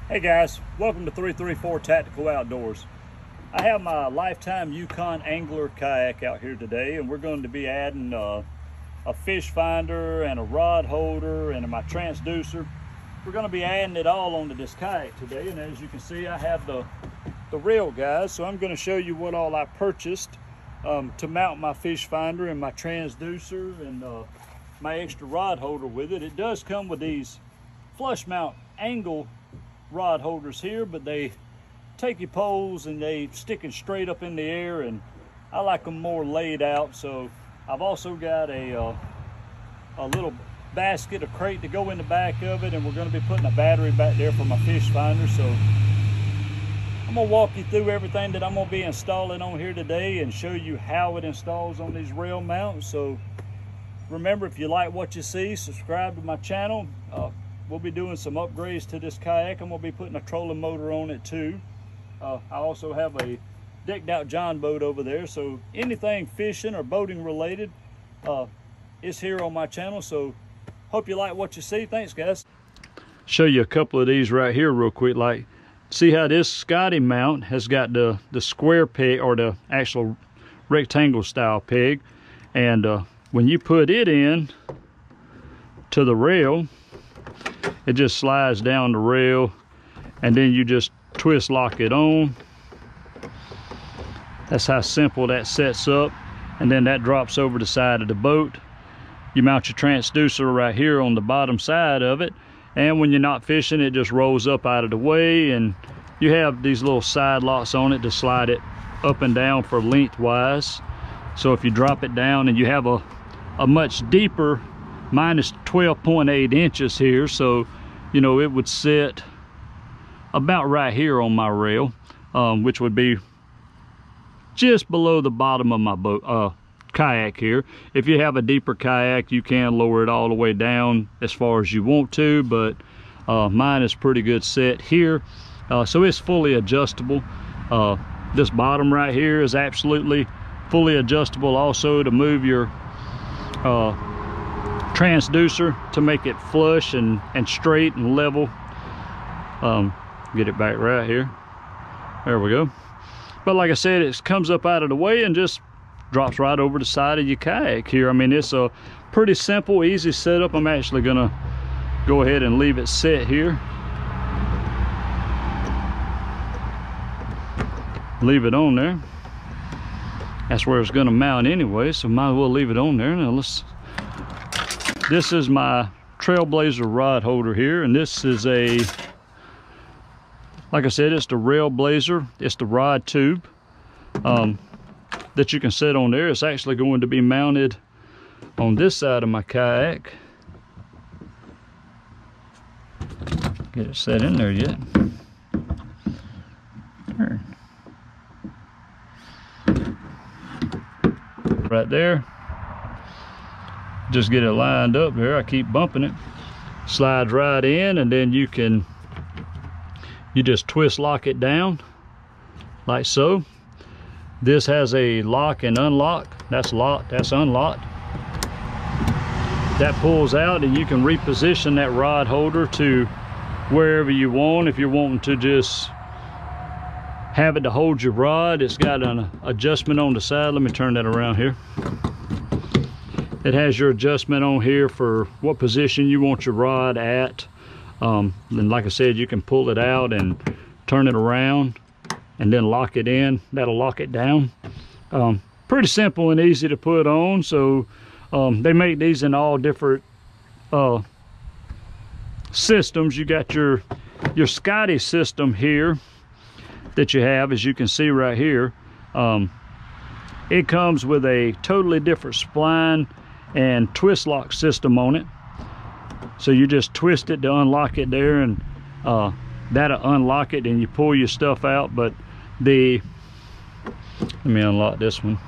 Hey guys, welcome to 334 Tactical Outdoors. I have my Lifetime Yukon Angler kayak out here today, and we're going to be adding a fish finder and a rod holder and my transducer. We're going to be adding it all onto this kayak today, and as you can see, I have the rail, guys. So I'm going to show you what all I purchased to mount my fish finder and my transducer and my extra rod holder with it. It does come with these flush mount angle rod holders here, but they take your poles and they stick it straight up in the air, and I like them more laid out. So I've also got a little basket, a crate to go in the back of it, and we're going to be putting a battery back there for my fish finder. So I'm going to walk you through everything that I'm going to be installing on here today and show you how it installs on these rail mounts. So remember, if you like what you see, subscribe to my channel. We'll be doing some upgrades to this kayak. I'm going to be putting a trolling motor on it too. I also have a decked out John boat over there. So anything fishing or boating related is here on my channel. So hope you like what you see. Thanks, guys. Show you a couple of these right here real quick. Like, see how this Scotty mount has got the square peg, or the actual rectangle style peg. And when you put it in to the rail, it just slides down the rail, and then you just twist lock it on. That's how simple that sets up, and then that drops over the side of the boat. You mount your transducer right here on the bottom side of it, and when you're not fishing, it just rolls up out of the way, and you have these little side locks on it to slide it up and down for lengthwise. So if you drop it down, and you have a much deeper, minus 12.8 inches here, so you know it would sit about right here on my rail, which would be just below the bottom of my boat kayak here. If you have a deeper kayak, you can lower it all the way down as far as you want to, but mine is pretty good set here. So it's fully adjustable. This bottom right here is absolutely fully adjustable also to move your transducer to make it flush and straight and level. Get it back right here. There we go. But like I said, it comes up out of the way and just drops right over the side of your kayak here. I mean, it's a pretty simple, easy setup. I'm actually gonna go ahead and leave it set here. Leave it on there. That's where it's gonna mount anyway, so might as well leave it on there. Now this is my Trailblazer rod holder here, and this is like I said, it's the Railblazer. It's the rod tube that you can set on there. It's actually going to be mounted on this side of my kayak. Get it set in there yet. There. Right there. Just get it lined up here. I keep bumping it. Slides right in, and then you just twist lock it down like so. This has a lock and unlock. That's locked, that's unlocked. That pulls out, and you can reposition that rod holder to wherever you want. If you're wanting to just have it to hold your rod, it's got an adjustment on the side. Let me turn that around here. It has your adjustment on here for what position you want your rod at. And like I said, you can pull it out and turn it around and then lock it in. That'll lock it down. Pretty simple and easy to put on. So they make these in all different systems. You got your Scotty system here that you have, as you can see right here. It comes with a totally different spline and twist lock system on it. So you just twist it to unlock it there, and that'll unlock it, and you pull your stuff out. But let me unlock this one.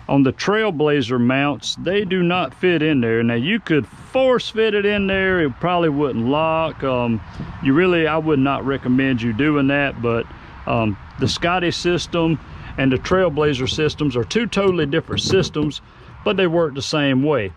On the Trailblazer mounts, they do not fit in there. Now you could force fit it in there, it probably wouldn't lock. I would not recommend you doing that, but the Scotty system and the Trailblazer systems are two totally different systems, but they work the same way.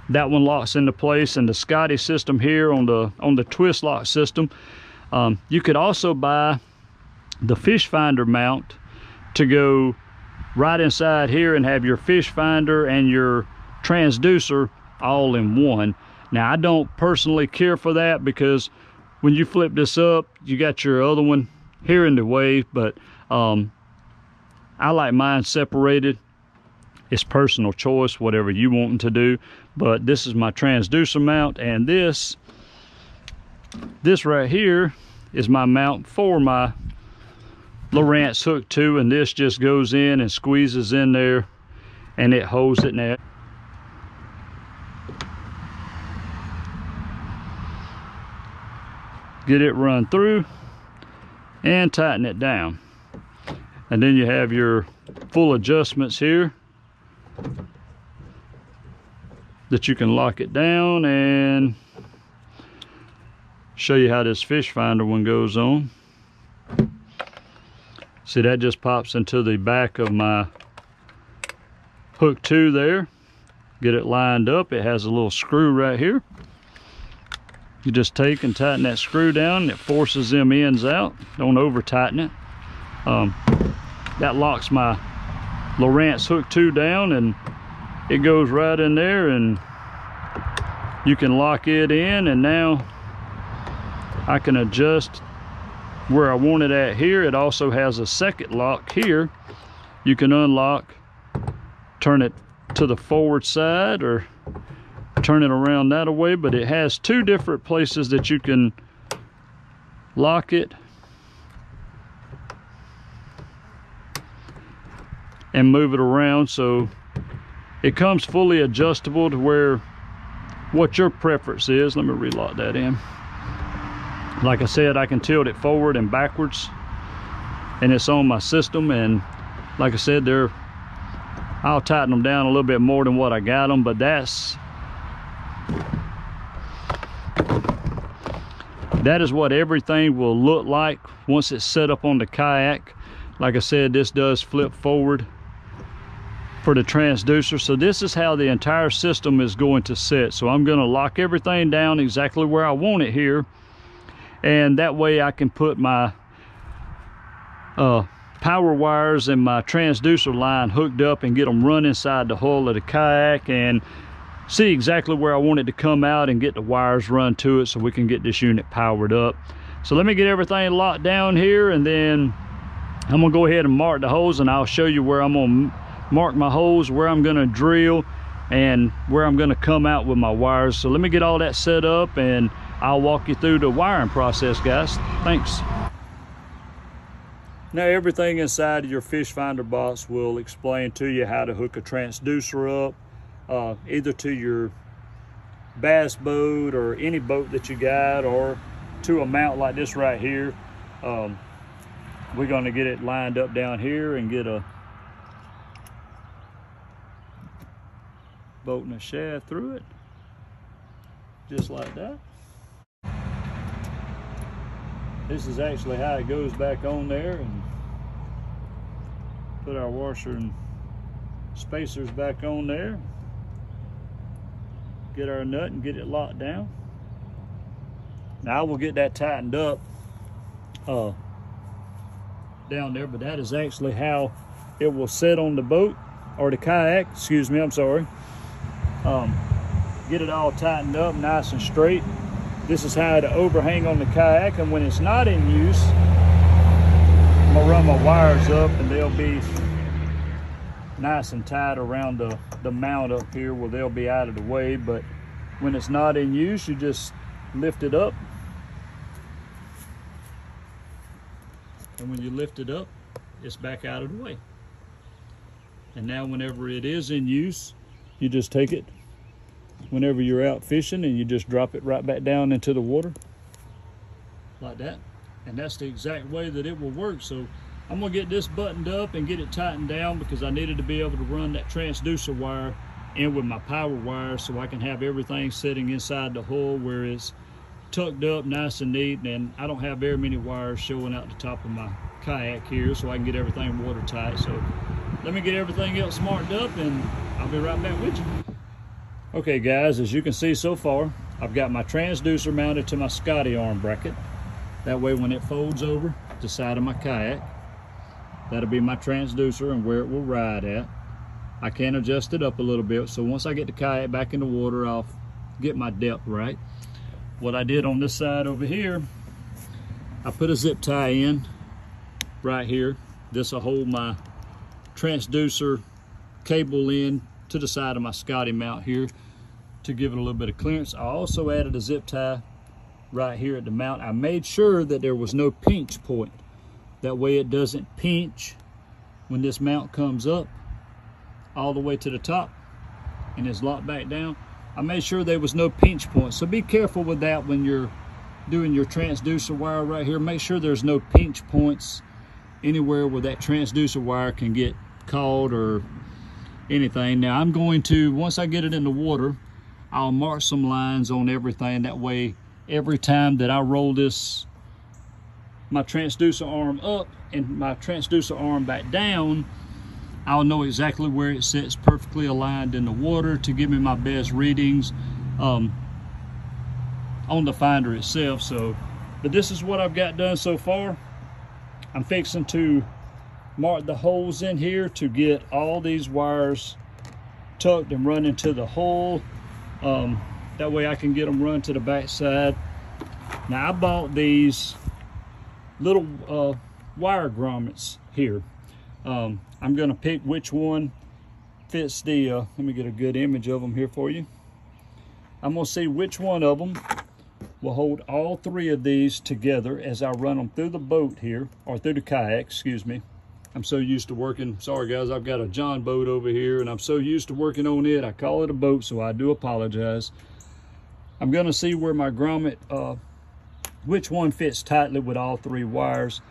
that one locks into place, and the Scotty system here on the twist lock system. You could also buy the fish finder mount to go right inside here and have your fish finder and your transducer all in one. Now, I don't personally care for that, because when you flip this up, you got your other one here in the way, but I like mine separated. It's personal choice, whatever you want to do. But this is my transducer mount, and this right here is my mount for my Lowrance hook 2, and this just goes in and squeezes in there and it holds it now. Get it run through and tighten it down. And then you have your full adjustments here that you can lock it down, and show you how this fish finder one goes on. See, that just pops into the back of my hook 2 there. Get it lined up. It has a little screw right here. You just take and tighten that screw down, and it forces them ends out. Don't over tighten it. That locks my Lowrance hook 2 down, and it goes right in there, and you can lock it in. And now I can adjust where I want it at here. It also has a second lock here. You can unlock, turn it to the forward side or turn it around that way, but it has 2 different places that you can lock it and move it around. So it comes fully adjustable to where what your preference is. Let me relock that in. Like I said, I can tilt it forward and backwards, and it's on my system. And like I said, I'll tighten them down a little bit more than what I got them, but that is what everything will look like once it's set up on the kayak. Like I said, this does flip forward for the transducer. So this is how the entire system is going to sit. So I'm going to lock everything down exactly where I want it here, and that way I can put my power wires and my transducer line hooked up and get them run inside the hull of the kayak, and see exactly where I want it to come out and get the wires run to it so we can get this unit powered up. So let me get everything locked down here, and then I'm gonna go ahead and mark the holes, and I'll show you where I'm gonna mark my holes, where I'm gonna drill, and where I'm gonna come out with my wires. So let me get all that set up, and I'll walk you through the wiring process, guys. Thanks. Now, everything inside of your fish finder box will explain to you how to hook a transducer up, either to your bass boat or any boat that you got, or to a mount like this right here. We're going to get it lined up down here and get a bolt and a shaft through it, just like that. This is actually how it goes back on there, and put our washer and spacers back on there. Get our nut and get it locked down. Now I will get that tightened up down there, but that is actually how it will sit on the boat, or the kayak, excuse me, I'm sorry. Get it all tightened up nice and straight. This is how to overhang on the kayak, and when it's not in use, I'm gonna run my wires up and they'll be nice and tight around the mount up here where they'll be out of the way. But when it's not in use, you just lift it up. And when you lift it up, it's back out of the way. And now whenever it is in use, you just take it whenever you're out fishing, and you just drop it right back down into the water like that. And that's the exact way that it will work. So I'm gonna get this buttoned up and get it tightened down, because I needed to be able to run that transducer wire in with my power wire, so I can have everything sitting inside the hull where it's tucked up nice and neat, and I don't have very many wires showing out the top of my kayak here, so I can get everything watertight. So let me get everything else marked up, and I'll be right back with you. Okay guys, as you can see so far, I've got my transducer mounted to my Scotty arm bracket. That way when it folds over the side of my kayak, that'll be my transducer and where it will ride at. I can adjust it up a little bit, so once I get the kayak back in the water, I'll get my depth right. What I did on this side over here, I put a zip tie in right here. This will hold my transducer cable in to the side of my Scotty mount here to give it a little bit of clearance. I also added a zip tie right here at the mount. I made sure that there was no pinch point. That way it doesn't pinch when this mount comes up all the way to the top and is locked back down. I made sure there was no pinch point. So be careful with that when you're doing your transducer wire right here. Make sure there's no pinch points anywhere where that transducer wire can get caught or anything. Now I'm going to, once I get it in the water, I'll mark some lines on everything. That way every time that I roll my transducer arm up and my transducer arm back down, I'll know exactly where it sits perfectly aligned in the water to give me my best readings on the finder itself. But this is what I've got done so far. I'm fixing to mark the holes in here to get all these wires tucked and run into the hole. That way I can get them run to the back side. Now I bought these little wire grommets here. I'm gonna pick which one fits the, let me get a good image of them here for you. I'm gonna see which one of them will hold all three of these together as I run them through the boat here, or through the kayak, excuse me. I'm so used to working, sorry guys, I've got a John boat over here and I'm so used to working on it, I call it a boat, so I do apologize. I'm gonna see where my grommet, which one fits tightly with all three wires.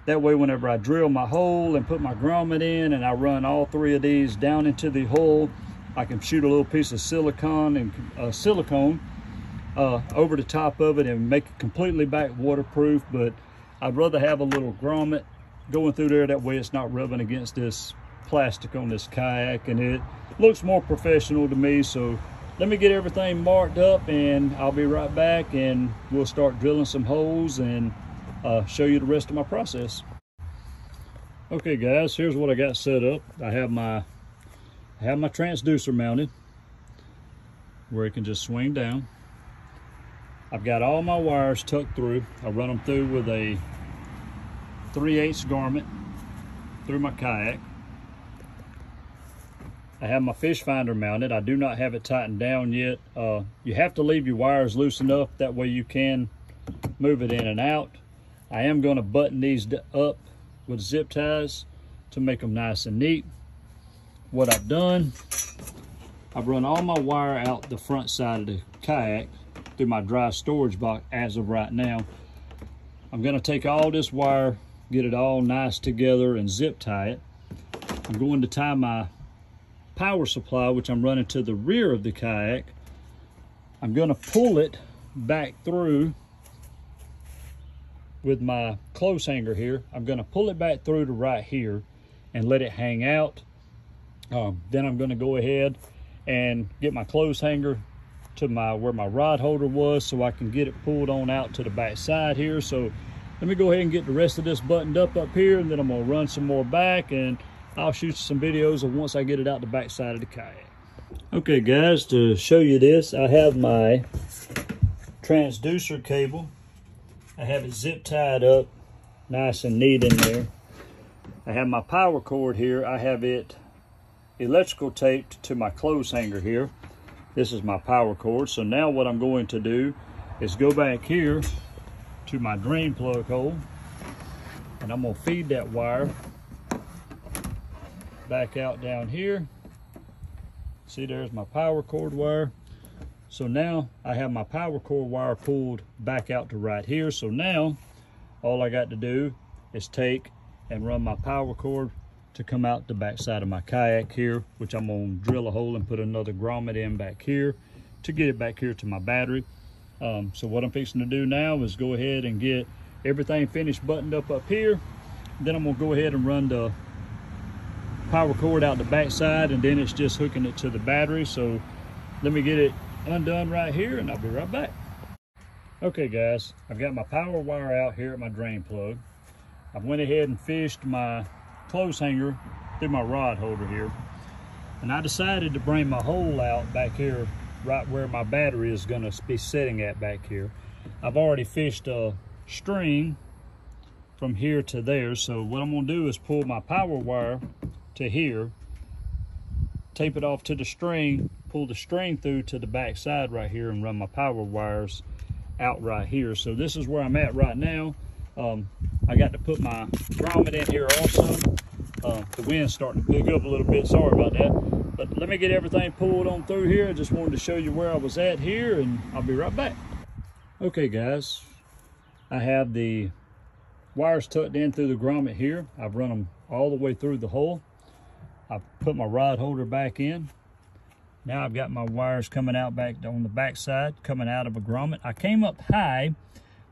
That way whenever I drill my hole and put my grommet in and I run all three of these down into the hole, I can shoot a little piece of silicone over the top of it and make it completely back waterproof. But I'd rather have a little grommet going through there, that way it's not rubbing against this plastic on this kayak, and it looks more professional to me. So let me get everything marked up and I'll be right back and we'll start drilling some holes and show you the rest of my process. Okay guys, here's what I got set up. I have my transducer mounted where it can just swing down. I've got all my wires tucked through. I run them through with a 3/8 garment through my kayak. I have my fish finder mounted. I do not have it tightened down yet. You have to leave your wires loose enough, that way you can move it in and out. I am going to button these up with zip ties to make them nice and neat. What I've done, I've run all my wire out the front side of the kayak through my dry storage box as of right now. I'm going to take all this wire, get it all nice together and zip tie it. I'm going to tie my power supply, which I'm running to the rear of the kayak. I'm going to pull it back through with my clothes hanger here. I'm going to pull it back through to right here and let it hang out. Then I'm going to go ahead and get my clothes hanger to where my rod holder was, so I can get it pulled on out to the back side here. So let me go ahead and get the rest of this buttoned up here, and then I'm going to run some more back and I'll shoot you some videos of once I get it out the back side of the kayak. Okay guys, to show you this, I have my transducer cable. I have it zip tied up nice and neat in there. I have my power cord here. I have it electrical taped to my clothes hanger here. This is my power cord. So now what I'm going to do is go back here to my drain plug hole, and I'm going to feed that wire back out down here. See, there's my power cord wire. So now I have my power cord wire pulled back out to right here. So now all I got to do is take and run my power cord to come out the back side of my kayak here, which I'm gonna drill a hole and put another grommet in back here to get it back here to my battery. So what I'm fixing to do now is go ahead and get everything finished buttoned up here. Then I'm gonna go ahead and run the power cord out the back side, and then it's just hooking it to the battery. So let me get it undone right here and I'll be right back. Okay guys, I've got my power wire out here at my drain plug. I went ahead and fished my clothes hanger through my rod holder here. And I decided to bring my hole out back here, right where my battery is gonna be sitting at back here. I've already fished a string from here to there. So what I'm gonna do is pull my power wire to here, tape it off to the string, pull the string through to the back side right here and run my power wires out right here. So this is where I'm at right now. I got to put my grommet in here also. The wind's starting to pick up a little bit, sorry about that. But let me get everything pulled on through here. I just wanted to show you where I was at here and I'll be right back. Okay guys, I have the wires tucked in through the grommet here. I've run them all the way through the hole. I've put my rod holder back in. Now I've got my wires coming out back on the back side, coming out of a grommet. I came up high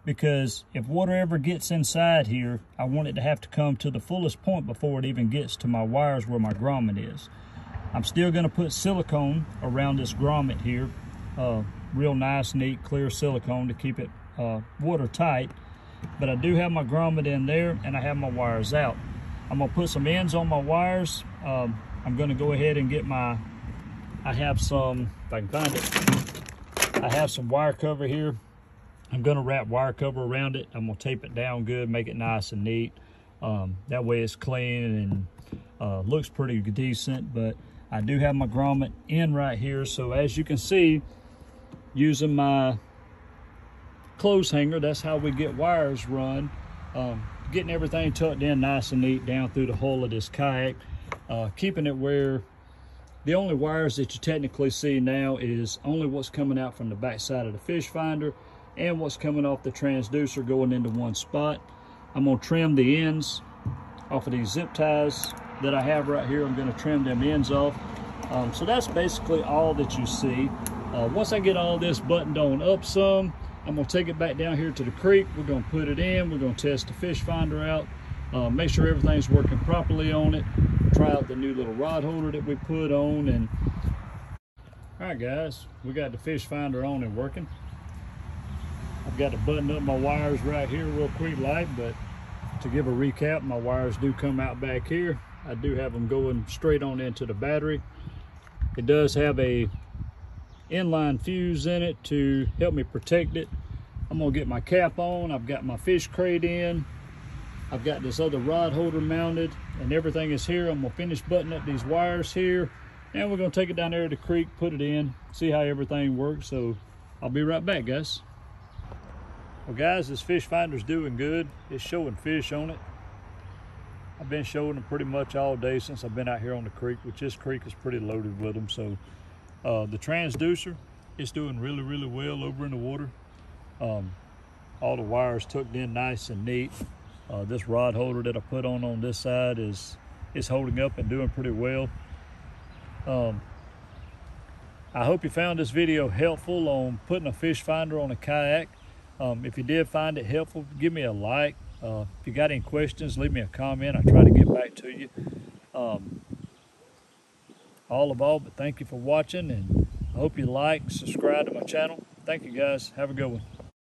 because if water ever gets inside here, I want it to have to come to the fullest point before it even gets to my wires where my grommet is. I'm still gonna put silicone around this grommet here. Real nice, neat, clear silicone to keep it watertight. But I do have my grommet in there and I have my wires out. I'm gonna put some ends on my wires. I'm gonna go ahead and get my, I have some, if I can find it, I have some wire cover here. I'm gonna wrap wire cover around it. I'm gonna tape it down good, make it nice and neat. That way it's clean and looks pretty decent, but I do have my grommet in right here. So as you can see, using my clothes hanger, that's how we get wires run. Getting everything tucked in nice and neat down through the hull of this kayak. Keeping it where the only wires that you technically see now is only what's coming out from the back side of the fish finder and what's coming off the transducer going into one spot. I'm gonna trim the ends off of these zip ties that I have right here. I'm gonna trim them ends off. So that's basically all that you see. Once I get all this buttoned on up some, I'm gonna take it back down here to the creek. We're gonna put it in, we're gonna test the fish finder out, make sure everything's working properly on it, try out the new little rod holder that we put on. And all right guys, we got the fish finder on and working. I've got to button up my wires right here real quick like, but to give a recap, my wires do come out back here. I do have them going straight on into the battery. It does have a inline fuse in it to help me protect it. I'm gonna get my cap on. I've got my fish crate in. I've got this other rod holder mounted and everything is here. I'm gonna finish buttoning up these wires here and we're gonna take it down there to the creek, put it in, see how everything works. So I'll be right back guys. Well guys, this fish finder's doing good. It's showing fish on it. I've been showing them pretty much all day since I've been out here on the creek, which this creek is pretty loaded with them. So the transducer is doing really, really well over in the water. All the wires tucked in nice and neat. This rod holder that I put on this side is holding up and doing pretty well. I hope you found this video helpful on putting a fish finder on a kayak. If you did find it helpful, give me a like. If you got any questions, leave me a comment. I try to get back to you. All but thank you for watching, and I hope you like, subscribe to my channel. Thank you guys. Have a good one.